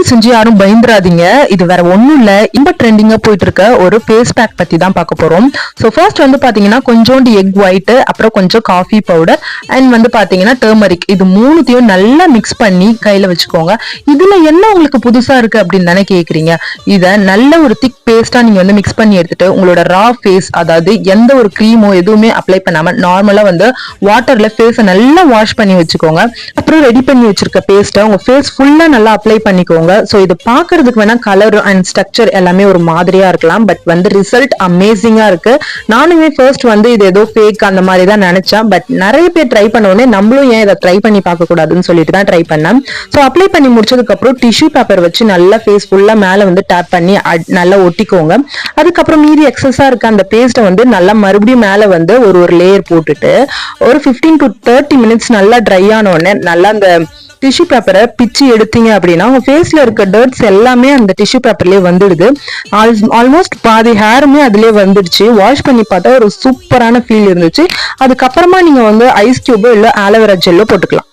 செஞ்சு யாரும் பயந்துராதீங்க. இது வேற ஒண்ணும் இல்ல, இப்ப ட்ரெண்டிங்கா போயிட்டு இருக்க ஒரு ஃபேஸ் பேக் பத்தி தான் பார்க்க போறோம். ஸோ ஃபர்ஸ்ட் வந்து பாத்தீங்கன்னா கொஞ்சோண்டு எக் ஒயிட், அப்புறம் கொஞ்சம் காஃபி பவுடர் அண்ட் வந்து பாத்தீங்கன்னா டர்மரிக், இது மூணுத்தையும் நல்லா மிக்ஸ் பண்ணி கையில வச்சுக்கோங்க. இதுல என்ன உங்களுக்கு புதுசா இருக்கு அப்படின்னு தானே கேக்குறீங்க. இத நல்ல ஒரு திக் பேஸ்டா நீங்க வந்து மிக்ஸ் பண்ணி எடுத்துட்டு உங்களோட ரா ஃபேஸ், அதாவது எந்த ஒரு கிரீமோ எதுவுமே அப்ளை பண்ணாம நார்மலா வந்து வாட்டர்ல ஃபேஸை நல்லா வாஷ் பண்ணி வச்சுக்கோங்க. அப்புறம் ரெடி பண்ணி வச்சிருக்க பேஸ்ட்டை உங்க ஃபேஸ் ஃபுல்லா நல்லா அப்ளை பண்ணிக்கோங்க. ஸோ இது பாக்குறதுக்கு வேணா கலர் அண்ட் ஸ்ட்ரக்சர் எல்லாமே ஒரு மாதிரியா இருக்கலாம், பட் வந்து ரிசல்ட் அமேசிங்கா இருக்கு. நானுமே ஃபர்ஸ்ட் வந்து இது ஏதோ ஃபேக் அந்த மாதிரி தான் நினைச்சேன், பட் நிறைய பேர் ட்ரை பண்ண உடனே நம்மளும் ஏன் இதை ட்ரை பண்ணி பார்க்க கூடாதுன்னு சொல்லிட்டு தான் ட்ரை பண்ணேன். ஸோ அப்ளை பண்ணி முடிச்சதுக்கு அப்புறம் டிஷ்யூ பேப்பர் வச்சு நல்லா ஃபேஸ் ஃபுல்லா மேல வந்து டேப் பண்ணி நல்லா ஒட்டிக்கோங்க. அதுக்கப்புறம் மீதி எக்ஸஸா இருக்க அந்த பேஸ்ட்டை வந்து நல்லா மறுபடியும் மேல வந்து ஒரு லேயர் போட்டுட்டு ஒரு 15 to 30 மினிட்ஸ் நல்லா ட்ரை ஆன உடனே நல்லா அந்த டிஷ்யூ பேப்பரை பிச்சு எடுத்தீங்க அப்படின்னா உங்க ஃபேஸ்ல இருக்க டர்ட்ஸ் எல்லாமே அந்த டிஷ்யூ பேப்பர்லயே வந்துடுது. ஆல்மோஸ்ட் பாதி ஹேருமே அதுலயே வந்துடுச்சு. வாஷ் பண்ணி பார்த்தா ஒரு சூப்பரான ஃபீல் இருந்துச்சு. அதுக்கப்புறமா நீங்க வந்து ஐஸ் கியூபோ இல்ல ஆலோவேரா ஜெல்லோ போட்டுக்கலாம்.